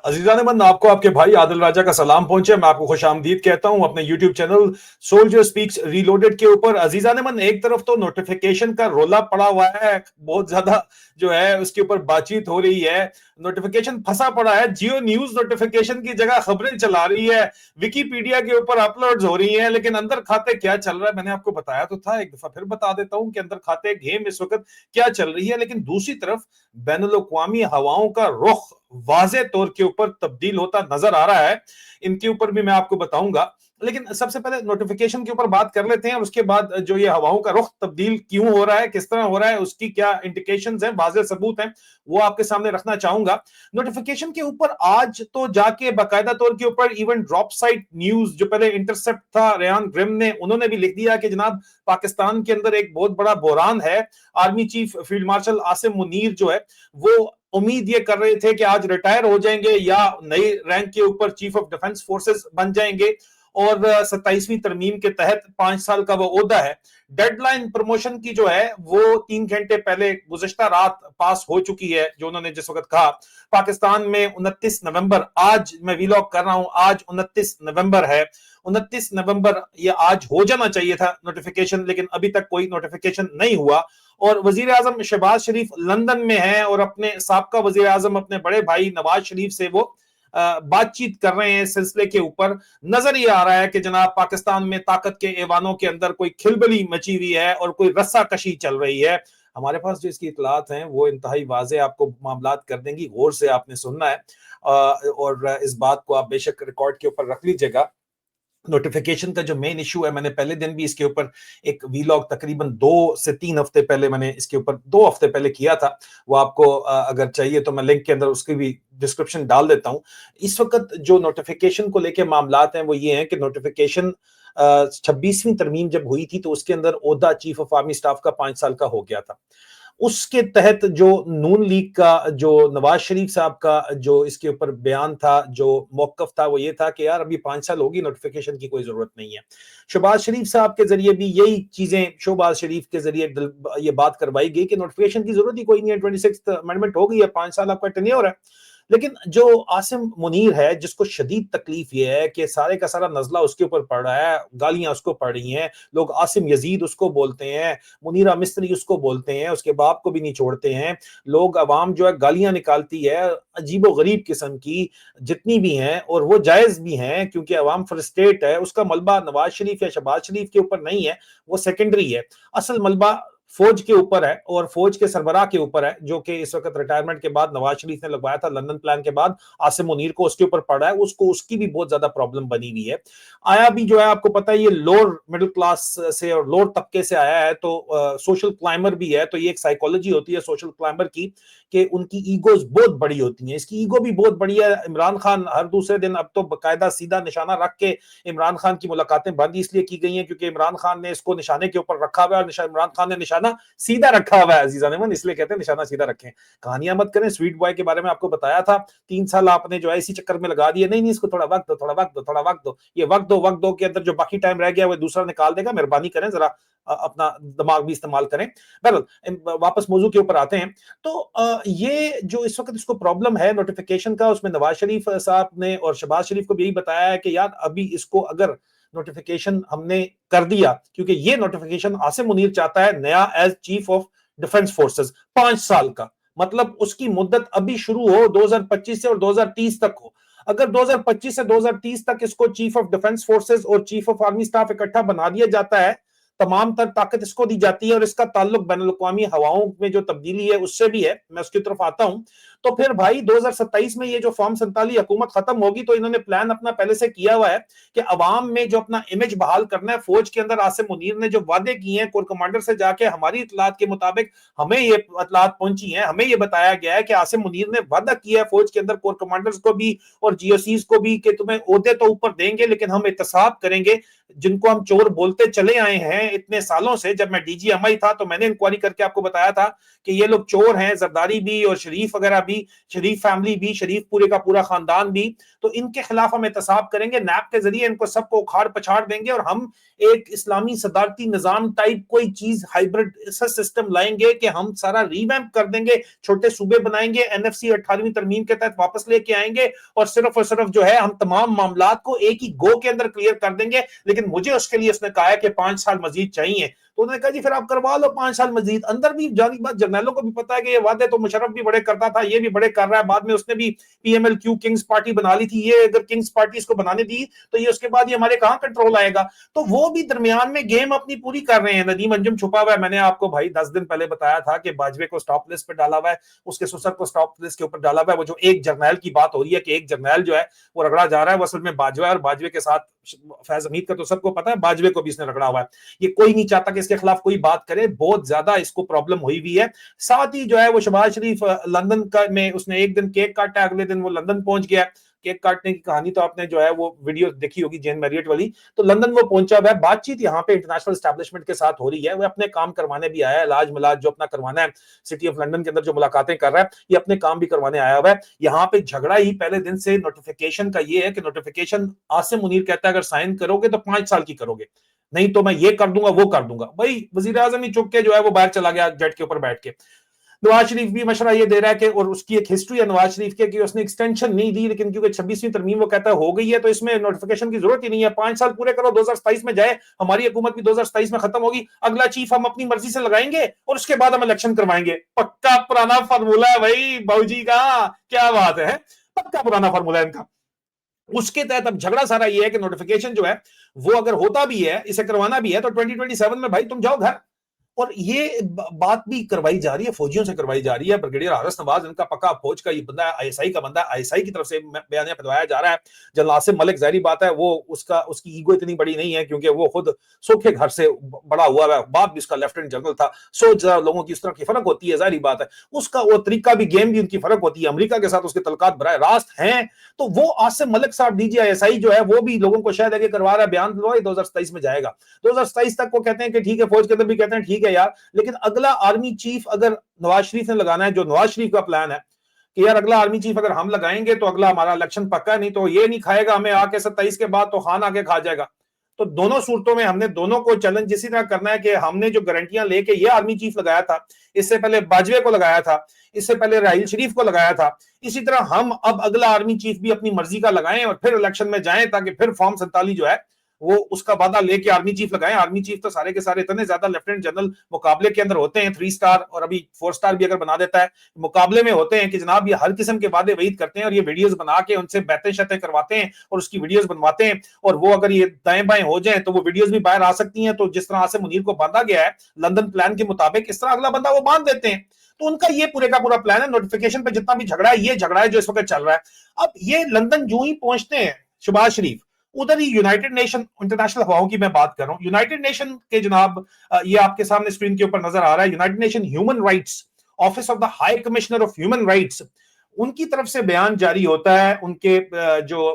अजीजा ने मन आपको आपके भाई आदिल राजा का सलाम पहुंचे। मैं आपको खुशामदीद कहता हूं अपने YouTube channel soldier speaks reloaded के ऊपर। अजीजा ने मन एक तरफ तो नोटिफिकेशन का रोला पड़ा हुआ है, बहुत ज्यादा जो है उसके ऊपर बातचीत हो रही है, नोटिफिकेशन फंसा पड़ा है। जियो न्यूज नोटिफिकेशन की जगह खबरें चला रही है, विकीपीडिया के ऊपर अपलोड्स हो रही हैं, लेकिन अंदर खाते क्या चल रहा है मैंने आपको बताया तो था, एक दफा फिर बता देता हूं कि अंदर खाते गेम इस वक्त क्या चल रही है। लेकिन दूसरी तरफ बैनुल अक़वामी हवाओं का रुख वाज़े तौर के ऊपर तब्दील होता नजर आ रहा है, इनके ऊपर भी मैं आपको बताऊंगा। लेकिन सबसे पहले नोटिफिकेशन के ऊपर बात कर लेते हैं और उसके बाद जो ये हवाओं का रुख तब्दील क्यों हो रहा है, किस तरह हो रहा है, उसकी क्या इंडिकेशंस हैं, वाज़े सबूत हैं, वो आपके सामने रखना चाहूंगा। नोटिफिकेशन के ऊपर आज तो जाके बाकायदा तौर के ऊपर इवन ड्रॉप साइट न्यूज जो पहले इंटरसेप्ट था रेहान ग्रिम ने, उन्होंने भी लिख दिया कि जनाब पाकिस्तान के अंदर एक बहुत बड़ा बहरान है। Army chief field marshal Asim Munir जो है वो उम्मीद ये कर रहे थे कि आज रिटायर हो जाएंगे या नई रैंक के ऊपर चीफ ऑफ डिफेंस फोर्सेस बन जाएंगे और 27वीं तरमीम के तहत 5 साल का वो ओहदा है। डेडलाइन प्रमोशन की जो है वो 3 घंटे पहले गुज़श्ता रात पास हो चुकी है, जो उन्होंने जिस वक्त कहा पाकिस्तान में 29 नवंबर, आज मैं वीलॉग कर रहा हूं, आज 29 नवंबर है, 29 नवंबर ये आज हो जाना चाहिए था नोटिफिकेशन, लेकिन अभी तक कोई नोटिफिकेशन नहीं हुआ। और वजीर आजम शहबाज शरीफ लंदन में है और अपने साबका वजीर आजम अपने बड़े भाई नवाज शरीफ से वो बातचीत कर रहे हैं इस सिलसिले के ऊपर। नजर ये आ रहा है कि जनाब पाकिस्तान में ताकत के ऐवानों के अंदर कोई खिलबली मची हुई है और कोई रस्सा कशी चल रही है। हमारे पास जो इसकी इतलात हैं वो इंतहाई वाज़े आपको मामलात कर देंगी, गौर से आपने सुनना है और इस बात को आप बेशक रिकॉर्ड के ऊपर रख लीजिएगा। नोटिफिकेशन का जो मेन इशू है, मैंने पहले दिन भी इसके ऊपर एक वीलॉग तकरीबन 2 से 3 हफ्ते पहले मैंने इसके ऊपर 2 हफ्ते पहले किया था, वो आपको अगर चाहिए तो मैं लिंक के अंदर उसकी भी डिस्क्रिप्शन डाल देता हूं। इस वक्त जो नोटिफिकेशन को लेके मामलात हैं वो ये हैं कि नोटिफिकेशन 26वीं तरमीम जब हुई थी तो उसके अंदर ओहदा चीफ ऑफ आर्मी स्टाफ का 5 साल का हो गया था। उसके तहत जो नून लीग का जो नवाज शरीफ साहब का जो इसके ऊपर बयान था, जो मौकफ था, वो ये था कि यार अभी 5 साल होगी, नोटिफिकेशन की कोई जरूरत नहीं है। शहबाज शरीफ साहब के जरिए भी यही चीजें, शहबाज शरीफ के जरिए ये बात करवाई गई कि नोटिफिकेशन की जरूरत ही कोई नहीं है, 26th अमेंडमेंट हो गई है, 5 साल आपका टेन्योर है। लेकिन जो आसिम मुनीर है जिसको शदीद तकलीफ ये है कि सारे का सारा नजला उसके ऊपर पड़ रहा है, गालियां उसको पड़ रही हैं, लोग आसिम यजीद उसको बोलते हैं, मुनीरा मिस्त्री उसको बोलते हैं, उसके बाप को भी नहीं छोड़ते हैं लोग, अवाम जो है गालियां निकालती है अजीबो गरीब किस्म की जितनी भी हैं, और वो जायज भी हैं क्योंकि अवाम फ्रस्ट्रेट है। उसका मलबा नवाज शरीफ या शहबाज शरीफ के ऊपर नहीं है, वो सेकेंडरी है। असल मलबा फौज के ऊपर है और फौज के सरबराह के ऊपर है, जो कि इस वक्त रिटायरमेंट के बाद नवाज शरीफ ने लगवाया था लंदन प्लान के बाद, आसिम मुनीर को उसके ऊपर पड़ा है, उसको उसकी भी बहुत ज्यादा प्रॉब्लम बनी हुई है। आया भी जो है आपको पता है ये लोअर मिडिल क्लास से और लोअर तबके से आया है, तो सोशल क्लाइंबर भी है, तो ये एक साइकोलॉजी होती है सोशल क्लाइंबर की कि उनकी ईगोज बहुत बड़ी होती हैं। इसकी ईगो भी बहुत बड़ी है। इमरान खान हर दूसरे दिन अब तो बाकायदा सीधा निशाना रख के इमरान खान की मुलाकातें बंद इसलिए की गई हैं क्योंकि इमरान खान ने इसको निशाने के ऊपर रखा हुआ है और इमरान खान ने निशाना सीधा रखा हुआ है। अजीजा नेमन इसलिए कहते हैं निशाना सीधा रखें, कहानियां मत करें। स्वीट बॉय के बारे में आपको बताया था, 3 साल आपने जो है इसी चक्कर में लगा दिए, नहीं इसको थोड़ा वक्त दो, थोड़ा वक्त दो, थोड़ा वक्त दो, ये वक्त दो के अंदर जो बाकी टाइम रह गया वो दूसरा निकाल देगा, मेहरबानी करें जरा अपना दिमाग भी इस्तेमाल करें। बहरहाल वापस मौजू के ऊपर आते हैं। तो ये जो इस वक्त इसको प्रॉब्लम है नोटिफिकेशन का, उसमें नवाज शरीफ साहब ने और शहबाज शरीफ को भी यही बताया है कि यार अभी इसको अगर नोटिफिकेशन हमने कर दिया, क्योंकि ये नोटिफिकेशन आसिम मुनीर चाहता है नया as chief of defence forces 5 साल का, मतलब उसकी मुद्दत अभी शुरू हो 2025 से और 2030 तक हो। अगर 2025 से 2030 तक इसको चीफ ऑफ डिफेंस फोर्सेस और चीफ ऑफ आर्मी स्टाफ इकट्ठा बना दिया जाता है, तमाम तर ताकत इसको दी जाती है और इसका ताल्लुक बैनुल अक़वामी हवाओं में जो तब्दीली है उससे भी है, मैं उसकी तरफ आता हूं। तो फिर भाई 2027 में ये जो फॉर्म 47 हुकूमत खत्म होगी तो इन्होंने प्लान अपना पहले से किया हुआ है कि अवाम में जो अपना इमेज बहाल करना है। फौज के अंदर आसिम मुनीर ने जो वादे किए हैं कोर कमांडर से जाके, हमारी इतलात के मुताबिक हमें ये इतलात पहुंची है, हमें ये बताया गया है कि आसिम मुनीर ने वादा किया है फौज के अंदर कोर कमांडर्स को भी और जीओसीज को भी कि तुम्हें ओहदे तो ऊपर देंगे लेकिन हम एहतसाब करेंगे। जिनको हम चोर बोलते चले आए हैं इतने सालों से, जब मैं डीजीएमआई था तो मैंने इंक्वायरी करके आपको बताया था कि ये लोग चोर हैं, जरदारी भी और शरीफ वगैरह भी भी, शरीफ फैमिली भी, शरीफ पूरे का पूरा खानदान भी। तो इनके खिलाफ हम एहतसाब करेंगे, नैब के जरिए इनको सबको उखाड़ पछाड़ देंगे और हम एक इस्लामी सदारती निजाम टाइप कोई चीज हाइब्रिड सिस्टम लाएंगे कि हम सारा रिवैम्प कर देंगे, छोटे सूबे बनाएंगे, एनएफसी 18वीं तरमीम के तहत वापस लेके आएंगे और सिर्फ जो है हम तमाम मामला को एक ही गो के अंदर क्लियर कर देंगे। लेकिन मुझे उसके लिए उसने कहा है कि 5 साल मजीद चाहिए। तो उन्होंने कहा जी फिर आप करवा लो 5 साल मजीद। अंदर भी जानी बात, जर्नैलों को भी पता है कि ये वादे तो मुशर्रफ भी बड़े करता था, ये भी बड़े कर रहा है, बाद में उसने भी पीएमएलक्यू किंग्स पार्टी बना ली थी। ये अगर किंग्स पार्टी इसको बनाने दी तो ये उसके बाद ये हमारे कहां कंट्रोल आएगा। तो वो भी दरमियान में गेम अपनी पूरी कर रहे हैं। नदीम अंजुम छुपा हुआ है। मैंने आपको भाई 10 दिन पहले बताया था कि बाजवे को स्टॉप लिस्ट पे डाला हुआ है, उसके ससुर को स्टॉप लिस्ट के ऊपर डाला हुआ है। वो जो एक जर्नैल की बात हो रही है कि एक जर्नैल जो है वो रगड़ा जा रहा है, वो असल में बाजवा है और बाजवे के साथ फैज हमीद का तो सबको पता है, बाजवे को भी इसने रगड़ा हुआ है। ये कोई नहीं चाहता कि इसके खिलाफ कोई बात करे, बहुत ज्यादा इसको प्रॉब्लम हुई हुई है। साथ ही जो है वो शहबाज शरीफ लंदन का में उसने एक दिन केक काटा, अगले दिन वो लंदन पहुंच गया। केक काटने की कहानी तो आपने जो है वो वीडियो देखी होगी जेन मैरियट वाली। तो लंदन वो पहुंचा हुआ है, बातचीत यहाँ पे इंटरनेशनल एस्टैब्लिशमेंट के साथ हो रही है। वो अपने काम करवाने भी आया है, इलाज मिलाज जो अपना करवाना है सिटी ऑफ लंदन के अंदर जो मुलाकातें कर रहा है, ये अपने काम भी करवाने आया हुआ है। यहाँ पे झगड़ा ही पहले दिन से नोटिफिकेशन का ये है कि नोटिफिकेशन आसिम मुनीर कहता है अगर साइन करोगे तो 5 साल की करोगे, नहीं तो मैं ये कर दूंगा वो कर दूंगा। भाई वजीर आजम ही चुप के जो है वो बाहर चला गया जेट के ऊपर बैठ के। नवाज शरीफ भी मशवरा ये दे रहा है कि, और उसकी एक हिस्ट्री है नवाज शरीफ के कि उसने एक्सटेंशन नहीं दी, लेकिन क्योंकि 26वीं तरमीम वो कहता है हो गई है तो इसमें नोटिफिकेशन की जरूरत ही नहीं है, 5 साल पूरे करो, 2027 में जाए, हमारी हुकूमत भी 2027 में खत्म होगी, अगला चीफ हम अपनी मर्जी से लगाएंगे और उसके बाद हम इलेक्शन करवाएंगे। पक्का पुराना फार्मूला है भाई बाबूजी का, क्या बात है, पक्का पुराना फार्मूला है इनका। उसके तहत अब झगड़ा सारा ये है कि नोटिफिकेशन जो है वो अगर होता भी है, इसे करवाना भी है तो 2027 में भाई तुम जाओ घर। और ये बात भी करवाई जा रही है, फौजियों से करवाई जा रही है। ब्रिगेडियर हारिस नवाज इनका पक्का फौज का ये बंदा है, आईएसआई का बंदा है, आईएसआई की तरफ से बयानिया पहलवाया जा रहा है। जनरल आसिम मलिक जाहिर बात है वो उसकी ईगो इतनी बड़ी नहीं है क्योंकि वो खुद सूखे घर से बड़ा हुआ है, बाप भी उसका लेफ्टिनेंट जनरल था। सोच लोगों की इस तरह की फर्क होती है, जाहिर बात है उसका वो तरीका भी, गेम भी उनकी फर्क होती है। अमेरिका के साथ उसके तल्लुकात बराह रास्त हैं। तो वो आसिम मलिक साहब डीजी आईएसआई जो है वो भी लोगों को शायद आगे करवा रहा है, बयान दिलवाए 2027 में जाएगा। 2027 तक वो कहते हैं कि ठीक है, फौज के अंदर भी कहते हैं ठीक है यार, लेकिन अगला आर्मी चीफ अगर नवाज शरीफ ने लगाना है, जो नवाज शरीफ का प्लान है कि यार अगला आर्मी चीफ अगर हम लगाएंगे तो अगला हमारा इलेक्शन पक्का, नहीं तो ये नहीं खाएगा हमें आके 27 के बाद तो खान आके खा जाएगा। तो दोनों सूरतों में हमने दोनों को चैलेंज इसी तरह करना है कि हमने जो गारंटियां लेके ये आर्मी चीफ लगाया था, इससे पहले बाजवे को लगाया था, इससे पहले राहील शरीफ को लगाया था, इसी तरह हम अब अगला आर्मी चीफ भी अपनी मर्जी का लगाएं और फिर इलेक्शन में जाएं ताकि फिर फॉर्म 47 जो है वो उसका वादा लेके आर्मी चीफ लगाएं। आर्मी चीफ तो सारे के सारे इतने ज्यादा लेफ्टिनेंट जनरल मुकाबले के अंदर होते हैं, 3 स्टार और अभी 4 स्टार भी अगर बना देता है, मुकाबले में होते हैं कि जनाब ये हर किस्म के वादे वईद करते हैं और ये वीडियोस बना के उनसे बातें शतें करवाते हैं और उसकी वीडियोस बनवाते हैं। और वो अगर ये दाएं बाएं हो जाए तो वो वीडियोस भी बाहर आ सकती हैं। तो जिस तरह से मुनीर को बांधा गया है लंदन प्लान के मुताबिक, इस तरह अगला बंदा वो बांध देते हैं। तो उनका ये पूरे का पूरा प्लान है। नोटिफिकेशन पे जितना भी झगड़ा है, ये झगड़ा है जो इस वक्त चल रहा है। अब ये लंदन जो ही पहुंचते हैं शहबाज शरीफ, उधर ही यूनाइटेड नेशन इंटरनेशनल हवाओं की मैं बात कर रहा हूं, यूनाइटेड नेशन के जनाब ये आपके सामने स्क्रीन के ऊपर नजर आ रहा है, United nation human rights, office of the high commissioner of human rights, उनकी तरफ से बयान जारी होता है। उनके जो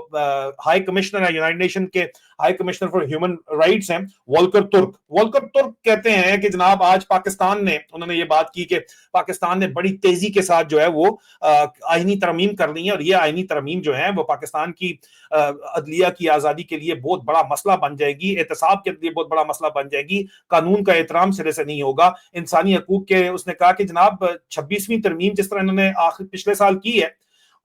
हाई कमिश्नर है यूनाइटेड नेशन के, high commissioner for human rights हैं वॉल्कर तुर्क कहते हैं कि जनाब आज पाकिस्तान ने, उन्होंने ये बात की कि पाकिस्तान ने बड़ी तेजी के साथ जो है वो आईनी तरमीम कर ली है और ये आईनी तरमीम जो है वो पाकिस्तान की अदलिया की आजादी के लिए बहुत बड़ा मसला बन जाएगी, एहतसाब के लिए बहुत बड़ा मसला बन जाएगी, कानून का एहतराम सिरे से नहीं होगा, इंसानी हकूक के। उसने कहा कि जनाब 26वीं तरमीम जिस तरह इन्होंने आखिर पिछले साल की है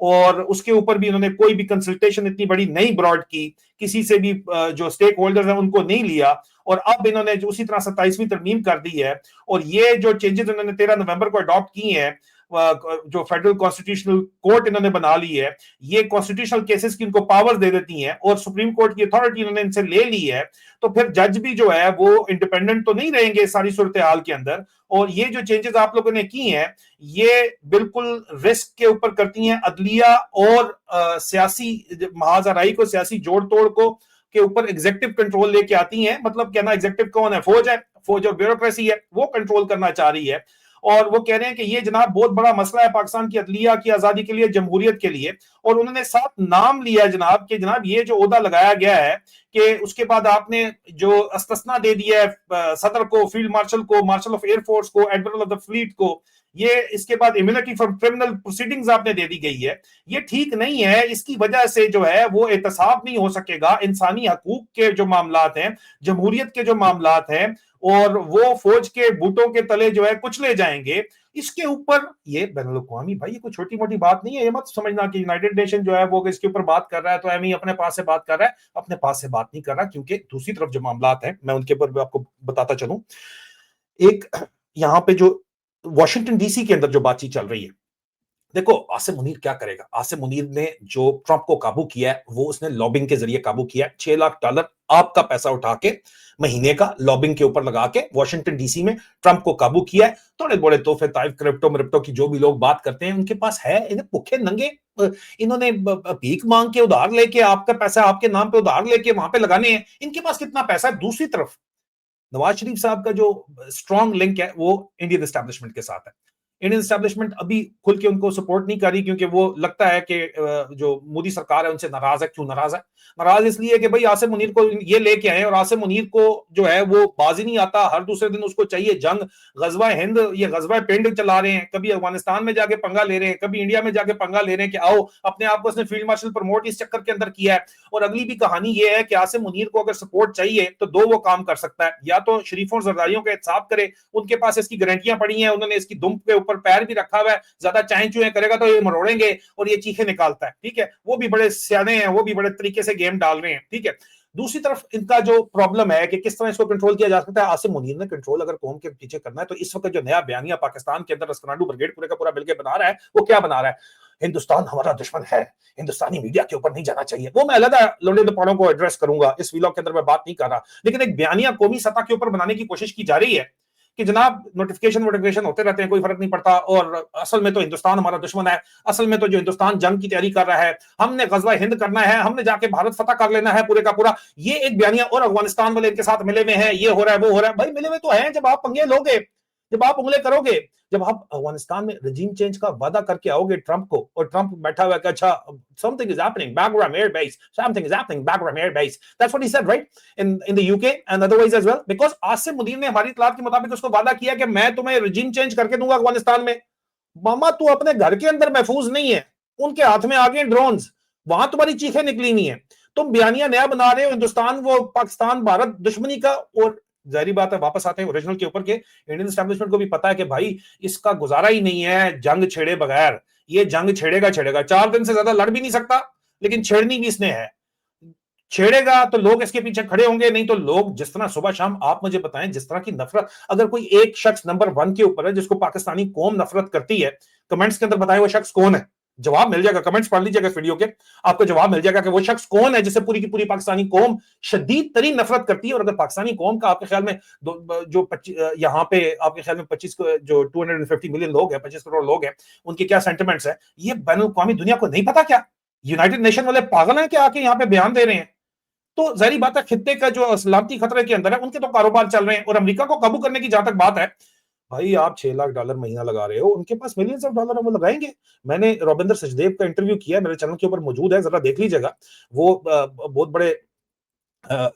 और उसके ऊपर भी इन्होंने कोई भी कंसल्टेशन इतनी बड़ी नहीं ब्रॉड की, किसी से भी जो स्टेक होल्डर्स हैं उनको नहीं लिया, और अब इन्होंने जो उसी तरह 27वीं तरमीम कर दी है। और ये जो चेंजेस इन्होंने 13 नवंबर को अडॉप्ट किए हैं, जो फेडरल कॉन्स्टिट्यूशनल कोर्ट इन्होंने बना ली है, ये कॉन्स्टिट्यूशनल केसेस की इनको पावर दे देती हैं और सुप्रीम कोर्ट की अथॉरिटी इन्होंने इनसे ले ली है। तो फिर जज भी जो है वो इंडिपेंडेंट तो नहीं रहेंगे सारी सूरत हाल के अंदर। और ये जो चेंजेस आप लोगों ने की हैं ये बिल्कुल रिस्क के ऊपर करती हैं अदलिया और सियासी महाजराई को, सियासी जोड़ तोड़ को के ऊपर एग्जेक्टिव कंट्रोल लेके आती हैं। मतलब कहना एग्जेक्टिव कौन है? फौज है, फौज और ब्यूरोक्रेसी है, वो कंट्रोल करना चाह रही है। और वो कह रहे हैं कि ये जनाब बहुत बड़ा मसला है पाकिस्तान की अदलिया की आजादी के लिए, जमहूरियत के लिए। और उन्होंने साथ नाम लिया जनाब कि जनाब ये जो ओहदा लगाया गया है कि उसके बाद आपने जो अस्तना दे दिया है सदर को, फील्ड मार्शल को, मार्शल ऑफ एयरफोर्स को, एडमिरल ऑफ द फ्लीट को, ये इसके बाद इम्यूनिटी फ्रॉम क्रिमिनल प्रोसीडिंग्स आपने दे दी गई है। ये ठीक नहीं है। इसकी वजह से जो है वो एहतसाब नहीं हो सकेगा। इंसानी हकूक के जो मामलात हैं, जमहूरियत के जो मामलात हैं, और वो फौज के बूटों के तले जो है कुचले जाएंगे। इसके ऊपर ये बैनुल अक़वामी भाई, ये कोई छोटी मोटी बात नहीं है। ये मत समझना कि यूनाइटेड नेशन जो है वो इसके ऊपर बात कर रहा है तो एम ही अपने पास से बात कर रहा है। अपने पास से बात नहीं कर रहा, क्योंकि दूसरी तरफ जो मामलात हैं मैं उनके ऊपर भी आपको बताता चलूं। एक यहां पे जो वॉशिंगटन डीसी के अंदर जो बातचीत चल रही है, देखो आसिम मुनीर क्या करेगा। आसिम मुनीर ने जो ट्रंप को काबू किया है वो उसने लॉबिंग के जरिए काबू किया है। $6 लाख आपका पैसा उठा के महीने का लॉबिंग के ऊपर लगा के वॉशिंगटन डीसी में ट्रंप को काबू किया है। थोड़े बड़े तोहफे ताइफ क्रिप्टो की जो भी लोग बात करते हैं उनके पास है। इन्हें भूखे नंगे इन्होंने भीख मांग के उधार लेके आपका पैसा आपके नाम पे उधार लेके वहां पे लगाने हैं। इनके पास कितना पैसा है। दूसरी तरफ नवाज शरीफ साहब का जो स्ट्रॉन्ग लिंक है वो इंडियन एस्टैब्लिशमेंट के साथ है। इंडियन एस्टैब्लिशमेंट अभी खुल के उनको सपोर्ट नहीं कर रही, क्योंकि वो लगता है कि जो मोदी सरकार है उनसे नाराज है। क्यों नाराज है? नाराज इसलिए कि भाई आसिम मुनीर को ये लेके आए और आसिम मुनीर को जो है वो बाजी नहीं आता। हर दूसरे दिन उसको चाहिए जंग, गजवा हिंद, ये गजवा पिंड चला रहे हैं। कभी अफगानिस्तान में जाके पंगा ले रहे हैं, कभी इंडिया में जाके पंगा ले रहे हैं कि आओ अपने आप को उसने फील्ड मार्शल प्रमोट इस चक्कर के अंदर किया है। और अगली भी कहानी ये है कि आसिम मुनीर को अगर सपोर्ट चाहिए तो दो वो काम कर सकता है, या तो शरीफों और जरदारियों का एहतसाब करे, उनके पास इसकी गारंटियां पड़ी हैं, उन्होंने इसकी दुम के ऊपर पैर भी रखा हुआ है। ज्यादा चाहे चुहे करेगा तो ये मरोड़ेंगे और ये चीखे निकालता है। ठीक है, वो भी बड़े सियाने हैं, वो भी बड़े तरीके से गेम डाल रहे हैं। ठीक है, दूसरी तरफ इनका जो प्रॉब्लम है कि किस तरह इसको कंट्रोल किया जा सकता है। आसिम मुनीर ने कंट्रोल अगर कौम के पीछे करना है तो इस वक्त जो नया बयानिया पाकिस्तान के अंदर अस्करांडू ब्रिगेड पूरे का पूरा मिलकर बना रहा है, वो क्या बना रहा है? हिंदुस्तान हमारा दुश्मन है, हिंदुस्तानी मीडिया के ऊपर नहीं जाना चाहिए। वो मैं अलग लोडे दपाड़ों को एड्रेस करूंगा, इस वीलॉग के अंदर मैं बात नहीं कर रहा। लेकिन एक बयानिया कौमी सतह के ऊपर बनाने की कोशिश की जा रही है कि जनाब नोटिफिकेशन होते रहते हैं, कोई फर्क नहीं पड़ता, और असल में तो हिंदुस्तान हमारा दुश्मन है। असल में तो जो हिंदुस्तान जंग की तैयारी कर रहा है, हमने गजवा हिंद करना है, हमने जाके भारत फतह कर लेना है पूरे का पूरा। ये एक बयानिया, और अफगानिस्तान वाले इनके साथ मिले हुए हैं, ये हो रहा है वो हो रहा है। भाई मिले हुए तो हैं, जब आप पंगे लोगे, जब आप उंगले करोगे, जब आप अफगानिस्तान में रजीम चेंज का वादा करके आओगे ट्रंप को, और ट्रंप बैठा हुआ है कि अच्छा something is happening Bagram Air Base, something is happening Bagram Air Base, that's what he said right in the UK and otherwise as well, because Asim Munir ने हमारी इतलात के मुताबिक उसको वादा किया कि मैं तुम्हें रजीम चेंज करके दूंगा अफगानिस्तान में। मामा तू अपने घर के अंदर महफूज नहीं है, उनके हाथ में आ गए ड्रोन्स, वहां तुम्हारी चीखें निकली नहीं है। तुम बयानिया नया बना रहे हो, हिंदुस्तान वो पाकिस्तान भारत दुश्मनी का। और जाहिर बात है वापस आते हैं ओरिजिनल के ऊपर के इंडियन एस्टैब्लिशमेंट को भी पता है कि भाई इसका गुजारा ही नहीं है जंग छेड़े बगैर। ये जंग छेड़ेगा 4 दिन से ज्यादा लड़ भी नहीं सकता, लेकिन छेड़नी भी इसने है। छेड़ेगा तो लोग इसके पीछे खड़े होंगे, नहीं तो लोग जिस तरह सुबह शाम आप मुझे बताएं जिस तरह की नफरत, अगर कोई एक शख्स नंबर 1 के ऊपर है जिसको पाकिस्तानी कौम नफरत करती है, कमेंट्स के अंदर बताएं वो शख्स कौन है। जवाब मिल जाएगा, कमेंट्स पढ़ लीजिएगा इस वीडियो के, आपको जवाब मिल जाएगा कि वो शख्स कौन है जिसे पूरी की पूरी पाकिस्तानी कौम शदीद तरीन नफरत करती है। और अगर पाकिस्तानी कौम का आपके ख्याल में जो यहाँ पे आपके ख्याल में 25 जो 250 मिलियन लोग हैं, 25 करोड़ लोग हैं, उनके क्या सेंटिमेंट्स है, ये बैनुल अक़वामी दुनिया को नहीं पता क्या? यूनाइटेड नेशन वाले पागल हैं कि आके यहाँ पे बयान दे रहे हैं? तो जाहिर बात है खित्ते का जो सलामती खतरे के अंदर है, उनके तो कारोबार चल रहे हैं। और अमेरिका को काबू करने की जहां तक बात है, भाई आप $6 लाख महीना लगा रहे हो, उनके पास मिलियंस ऑफ डॉलर वो लगाएंगे। मैंने रविंद्र सचदेव का इंटरव्यू किया, मेरे चैनल के ऊपर मौजूद है, जरा देख लीजिएगा। वो बहुत बड़े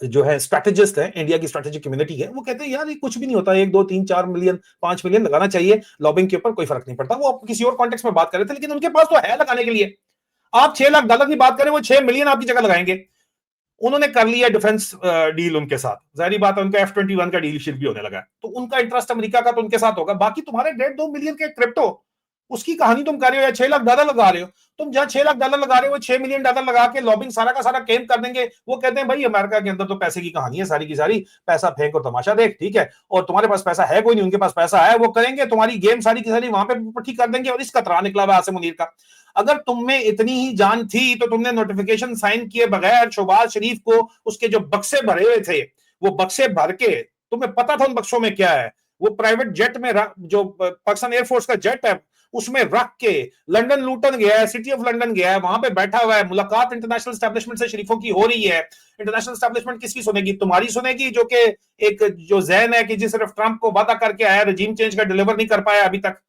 जो है स्ट्रेटेजिस्ट है, इंडिया की स्ट्रेटेजिक कम्युनिटी है। वो कहते हैं यार ये कुछ भी नहीं होता, 1 2 3 4 मिलियन 5 मिलियन लगाना चाहिए लॉबिंग के ऊपर, कोई फर्क नहीं पड़ता। वो किसी और कॉन्टेक्स्ट में बात कर रहे थे, लेकिन उनके पास तो है लगाने के लिए। आप $6 लाख की बात करें, वो 6 मिलियन आपकी जगह लगाएंगे। उन्होंने कर लिया डिफेंस डील उनके साथ, जाहिर बात है उनका F-21 का डील भी होने लगा, तो उनका इंटरेस्ट अमेरिका का तो उनके साथ होगा। बाकी तुम्हारे 1.5-2 मिलियन के क्रिप्टो, उसकी कहानी तुम कर रहे हो, या $6 लाख लगा रहे हो। तुम जहां $6 लाख लगा रहे हो, $6 मिलियन लगा के लॉबिंग सारा का सारा केम कर देंगे। वो कहते हैं भाई अमेरिका के अंदर तो पैसे की कहानी है सारी की सारी, पैसा फेंक और तमाशा देख, ठीक है। और तुम्हारे पास पैसा है कोई नहीं, उनके पास पैसा है, वो करेंगे तुम्हारी गेम सारी की सारी वहां पे ठीक कर देंगे। और इसका तरा निकला हुआ आसिम मुनीर का। अगर तुम में इतनी ही जान थी तो तुमने नोटिफिकेशन साइन किए बगैर शहबाज शरीफ को उसके जो बक्से भरे हुए थे, वो बक्से भर के, तुम्हें पता था उन बक्सों में क्या है, वो प्राइवेट जेट में जो पाकिस्तान एयरफोर्स का जेट है उसमें रख के लंदन लूटन गया है, सिटी ऑफ लंदन गया है, वहां पे बैठा हुआ है। मुलाकात इंटरनेशनल एस्टैब्लिशमेंट से शरीफों की हो रही है। इंटरनेशनल एस्टैब्लिशमेंट किसकी सुनेगी? तुम्हारी सुनेगी, जो कि एक जो जहन है कि जिस सिर्फ ट्रंप को वादा करके आया, रजीम चेंज का डिलीवर नहीं कर पाया अभी तक।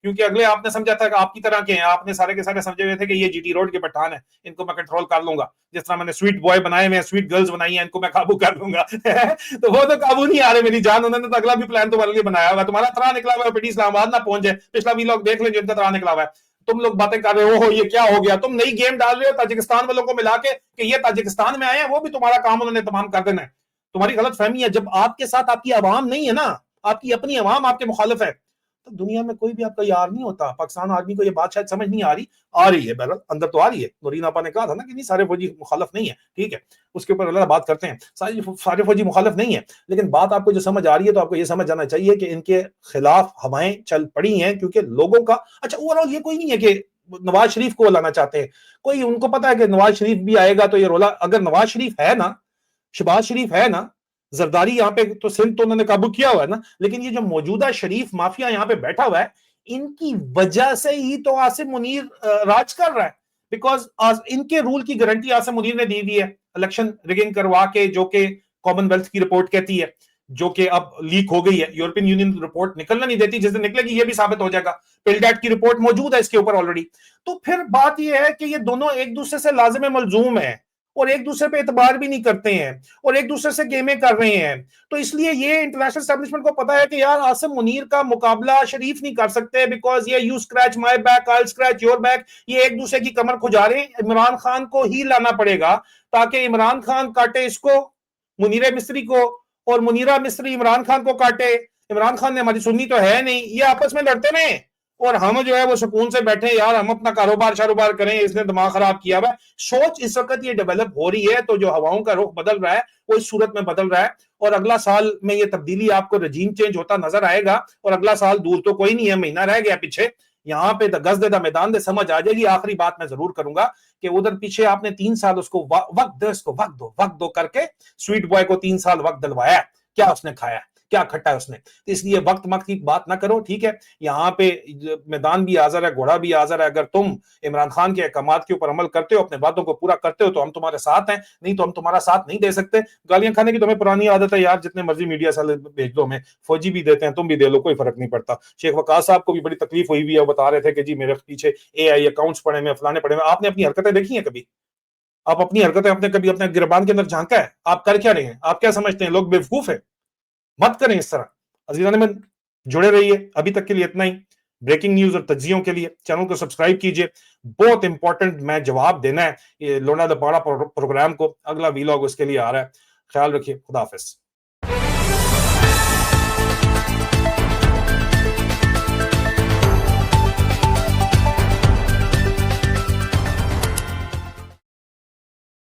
क्योंकि अगले आपने समझा था कि आपकी तरह के हैं, आपने सारे के सारे समझे हुए थे कि ये जीटी रोड के पठान है, इनको मैं कंट्रोल कर लूंगा, जिस तरह मैंने स्वीट बॉय बनाए हुए हैं, स्वीट गर्ल्स बनाई हैं, इनको मैं काबू कर लूंगा। तो वो तो काबू नहीं आ रहे मेरी जान, उन्होंने तो अगला भी प्लान तुम्हारे लिए बनाया हुआ, तुम्हारा तरह निकला हुआ है पिटी इस्लामाबाद ना पहुंच जाए, पिछला भी लोग देख लेंगे, इनका तरह निकला हुआ है। तुम लोग बातें कर रहे हो ये क्या हो गया, तुम नई गेम डाल रहे हो ताजिकिस्तान वालों को मिला के कि ये ताजिकिस्तान में आए हैं, वो भी तुम्हारा काम उन्होंने तमाम कर देना है। तुम्हारी गलत फहमी है, जब आपके साथ आपकी आवाम नहीं है ना, आपकी अपनी आवाम आपके मुखालिफ है, तो दुनिया में कोई भी आपका यार नहीं होता। पाकिस्तान आर्मी को ये बात शायद समझ नहीं आ रही है, बहरहाल अंदर तो आ रही है। नूरीन आपा ने कहा था ना कि नहीं सारे फौजी मुखालिफ नहीं है, ठीक है, उसके ऊपर अल्लाह बात करते हैं, सारे फौजी मुखालिफ नहीं है, लेकिन बात आपको जो समझ आ रही है तो आपको ये समझ जाना चाहिए कि इनके खिलाफ हवाएं चल पड़ी हैं, क्योंकि लोगों का अच्छा ओवरऑल ये कोई नहीं है कि नवाज शरीफ को लाना चाहते हैं, कोई उनको पता है कि नवाज शरीफ भी आएगा तो ये रोला, अगर नवाज शरीफ है ना, शहबाज शरीफ है ना, जरदारी यहाँ पे तो सिंध तो उन्होंने काबू किया हुआ है ना, लेकिन ये जो मौजूदा शरीफ माफिया यहाँ पे बैठा हुआ है, इनकी वजह से ही तो आसिम मुनीर राज कर रहा है, बिकॉज इनके रूल की गारंटी आसिम मुनीर ने दी हुई है इलेक्शन रिगिंग करवा के, जो कि कॉमनवेल्थ की रिपोर्ट कहती है, जो कि अब लीक हो गई है, यूरोपियन यूनियन रिपोर्ट निकलना नहीं देती, जिस दिन निकलेगी ये भी साबित हो जाएगा, पिलडैट की रिपोर्ट मौजूद है इसके ऊपर ऑलरेडी। तो फिर बात यह है कि ये दोनों एक दूसरे से लाजिम मलजूम है और एक दूसरे पे एतबार भी नहीं करते हैं और एक दूसरे से गेमें कर रहे हैं, तो इसलिए ये इंटरनेशनल एस्टेब्लिशमेंट को पता है कि यार आसिम मुनीर का मुकाबला शरीफ नहीं कर सकते, बिकॉज ये you scratch my back I scratch your back, ये एक दूसरे की कमर खुजारे, इमरान खान को ही लाना पड़ेगा ताकि इमरान खान काटे इसको, मुनीर मिस्री को, और मुनीरा मिस्री इमरान खान को काटे। इमरान खान ने हमारी सुननी तो है नहीं, ये आपस में लड़ते रहे और हम जो है वो सुकून से बैठे, यार हम अपना कारोबार करें, इसने दिमाग खराब किया हुआ। सोच इस वक्त ये डेवलप हो रही है, तो जो हवाओं का रुख बदल रहा है वो इस सूरत में बदल रहा है, और अगला साल में ये तब्दीली आपको रजीम चेंज होता नजर आएगा, और अगला साल दूर तो कोई नहीं है, महीना रह गया पीछे, यहाँ पे गज दे मैदान दे समझ आ जाएगी। आखिरी बात मैं जरूर करूंगा कि उधर पीछे आपने 3 साल उसको वक्त दो करके स्वीट बॉय को 3 साल वक्त दिलवाया, क्या उसने खाया, क्या खट्टा है उसने, तो इसलिए वक्त की बात ना करो, ठीक है। यहाँ पे मैदान भी हाजिर है, घोड़ा भी हाजिर है, अगर तुम इमरान खान के अहकामात के ऊपर अमल करते हो, अपने वादों को पूरा करते हो, तो हम तुम्हारे साथ हैं, नहीं तो हम तुम्हारा साथ नहीं दे सकते। गालियां खाने की तुम्हें पुरानी आदत है यार, जितने मर्जी मीडिया से भेज दो, हमें फौजी भी देते हैं, तुम भी दे लो, कोई फर्क नहीं पड़ता। शेख वकास साहब को भी बड़ी तकलीफ हुई है, बता रहे थे कि जी मेरे पीछे AI अकाउंट्स पड़े में, फलाने पड़े में। आपने अपनी हरकतें देखी हैं कभी? आप अपनी हरकतें आपने कभी अपने गिरबान के अंदर झांका है? आप कर क्या रहे हैं? आप क्या समझते हैं लोग बेवकूफ है? मत करें इस तरह। अजीज़ान में जुड़े रहिए। अभी तक के लिए इतना ही। ब्रेकिंग न्यूज और तज्जियों के लिए चैनल को सब्सक्राइब कीजिए। बहुत इंपॉर्टेंट मैं जवाब देना है ये लोना दपाड़ा प्रोग्राम को, अगला वीलॉग उसके लिए आ रहा है। ख्याल रखिए। खुदा हाफिज।